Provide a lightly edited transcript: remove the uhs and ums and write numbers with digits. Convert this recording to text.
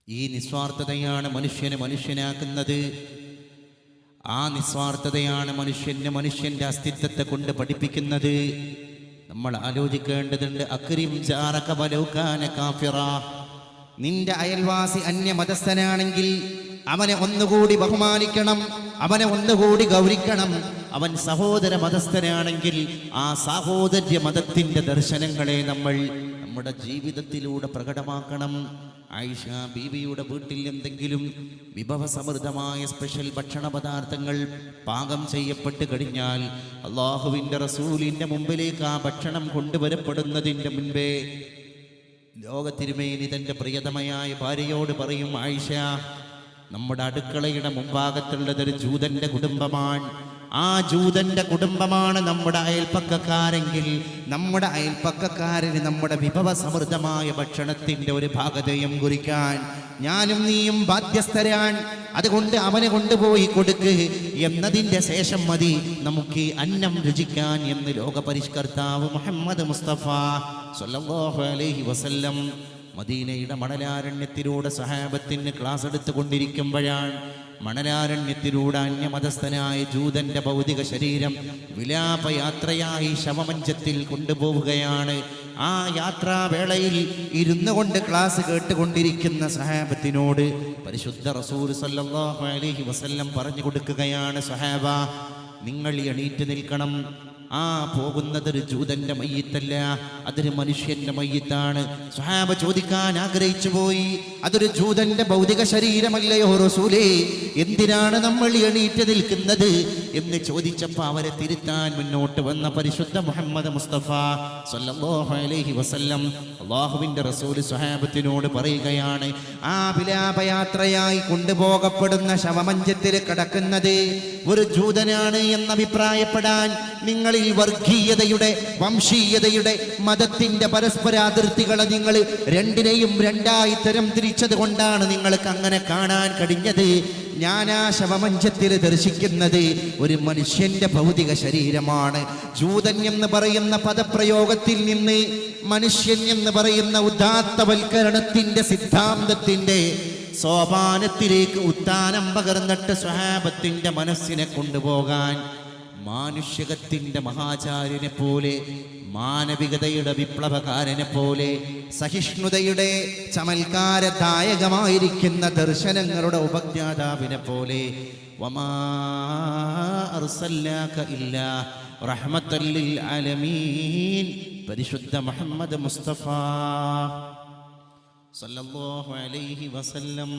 ഈ നിസ്വാർത്ഥതയാണ് മനുഷ്യനെ മനുഷ്യനാക്കുന്നത്. ആ നിസ്വാർത്ഥതയാണ് മനുഷ്യന്റെ അസ്തിത്വത്തെ കൊണ്ട് പഠിപ്പിക്കുന്നത്. നമ്മൾ ആലോചിക്കേണ്ടതുണ്ട്. അക്രിം ജാറക വലൗ കാന കാഫിറ. നിന്റെ അയൽവാസി അന്യമതസ്ഥനാണെങ്കിൽ അവനെ ഒന്നുകൂടി ബഹുമാനിക്കണം, അവനെ ഒന്നുകൂടി ഗൗരിക്കണം. അവൻ സഹോദര മതസ്ഥനാണെങ്കിൽ ആ സഹോദര്യ മതത്തിന്റെ ദർശനങ്ങളെ നമ്മൾ നമ്മുടെ ജീവിതത്തിലൂടെ പ്രകടമാക്കണം. ആയിഷ ബീവിയുടെ വീട്ടിൽ എന്തെങ്കിലും വിഭവസമൃദ്ധമായ സ്പെഷ്യൽ ഭക്ഷണ പദാർത്ഥങ്ങൾ പാകം ചെയ്യപ്പെട്ട് കഴിഞ്ഞാൽ അള്ളാഹുവിൻ്റെ റസൂലിൻ്റെ മുമ്പിലേക്ക് ആ ഭക്ഷണം കൊണ്ടുവരപ്പെടുന്നതിൻ്റെ മുൻപേ ലോകത്തിരുമേനി തൻ്റെ പ്രിയതമയായ ഭാര്യയോട് പറയും, ആയിഷ, നമ്മുടെ അടുക്കളയുടെ മുമ്പാകത്തുള്ളതൊരു ജൂതന്റെ കുടുംബമാണ്. ആ ജൂതന്റെ കുടുംബമാണ് നമ്മുടെ അയൽപ്പക്കക്കാരെങ്കിൽ നമ്മുടെ അയൽപ്പക്കക്കാരന് നമ്മുടെ വിഭവസമൃദ്ധമായ ഭക്ഷണത്തിന്റെ ഒരു ഭാഗതയും കുറിക്കാൻ ഞാനും നീയും ബാധ്യസ്ഥരാൻ. അതുകൊണ്ട് അവനെ കൊണ്ടുപോയി കൊടുക്ക് എന്നതിൻ്റെ ശേഷം മതി നമുക്ക് അന്നം രുചിക്കാൻ എന്ന് ലോകപരിഷ്കർത്താവ് മുഹമ്മദ് മുസ്തഫ സ്വല്ലല്ലാഹു അലൈഹി വസല്ലം മദീനയുടെ മണലാരണ്യത്തിലൂടെ സഹാബത്തിന് ക്ലാസ് എടുത്തുകൊണ്ടിരിക്കുമ്പോഴാണ് മണലാരണ്യത്തിലൂടെ അന്യമതസ്ഥനായ ജൂതന്റെ ഭൗതിക ശരീരം വിലാപയാത്രയായി ശവമഞ്ചത്തിൽ കൊണ്ടുപോവുകയാണ്. ആ യാത്രാവേളയിൽ ഇരുന്നു കൊണ്ട് ക്ലാസ് കേട്ടുകൊണ്ടിരിക്കുന്ന സഹാബത്തിനോട് പരിശുദ്ധ റസൂൽ സല്ലല്ലാഹു അലൈഹി വസല്ലം പറഞ്ഞു കൊടുക്കുകയാണ്, സഹാബ, നിങ്ങൾ എണീറ്റ് നിൽക്കണം. ആ പോകുന്നതൊരു ജൂതന്റെ മയ്യിത്തല്ല, അതൊരു മനുഷ്യന്റെ മയ്യിത്താണ്. സ്വഹാബ ചോദിക്കാൻ ആഗ്രഹിച്ചു പോയി, അതൊരു ജൂതന്റെ ഭൗതിക ശരീരമല്ലയോ റസൂലേ, എന്തിനാണ് നമ്മൾ എണീറ്റ് നിൽക്കുന്നത് എന്ന് ചോദിച്ചപ്പോൾ അവരെ തിരുത്താൻ മുന്നോട്ട് വന്ന പരിശുദ്ധ മുഹമ്മദ് മുസ്തഫ സ്വല്ലല്ലാഹു അലൈഹി വസല്ലം അല്ലാഹുവിൻ്റെ റസൂൽ സ്വഹാബത്തിനോട് പറയുകയാണ്, ആ വിലാപയാത്രയായി കൊണ്ടുപോകപ്പെടുന്ന ശവമഞ്ചത്തിൽ കിടക്കുന്നത് ഒരു ജൂതനാണ് എന്നഭിപ്രായപ്പെടാൻ നിങ്ങളിൽ വർഗീയതയുടെ, വംശീയതയുടെ, മതത്തിന്റെ പരസ്പര അതിർത്തികളെ നിങ്ങൾ രണ്ടിനെയും രണ്ടായി തരം തിരിച്ചത് കൊണ്ടാണ് നിങ്ങൾക്ക് അങ്ങനെ കാണാൻ കഴിഞ്ഞത്. ഞാൻ ആ ശവമഞ്ചത്തിൽ ദർശിക്കുന്നത് ഒരു മനുഷ്യന്റെ ഭൗതിക ശരീരമാണ്. ജൂതൻ എന്ന് പറയുന്ന പദപ്രയോഗത്തിൽ നിന്ന് മനുഷ്യൻ എന്ന് പറയുന്ന ഉദാത്തവൽക്കരണത്തിന്റെ സിദ്ധാന്തത്തിന്റെ സോപാനത്തിലേക്ക് ഉത്താനം പകർന്നിട്ട് സ്വഹാബത്തിന്റെ മനസ്സിനെ കൊണ്ടുപോകാൻ മാനുഷികത്തിന്റെ മഹാചാര്യനെ പോലെ, മാനവികതയുടെ വിപ്ലവകാരനെ പോലെ, സഹിഷ്ണുതയുടെ ചമൽക്കാരദായകമായിരിക്കുന്ന ദർശനങ്ങളുടെ ഉപജ്ഞാതാവിനെ പോലെ, വമാ അർസൽനാക ഇല്ലാ റഹ്മത്തൽ ലിൽ ആലമീൻ, പരിശുദ്ധ മുഹമ്മദ് മുസ്തഫ സല്ലല്ലാഹു അലൈഹി വസല്ലം.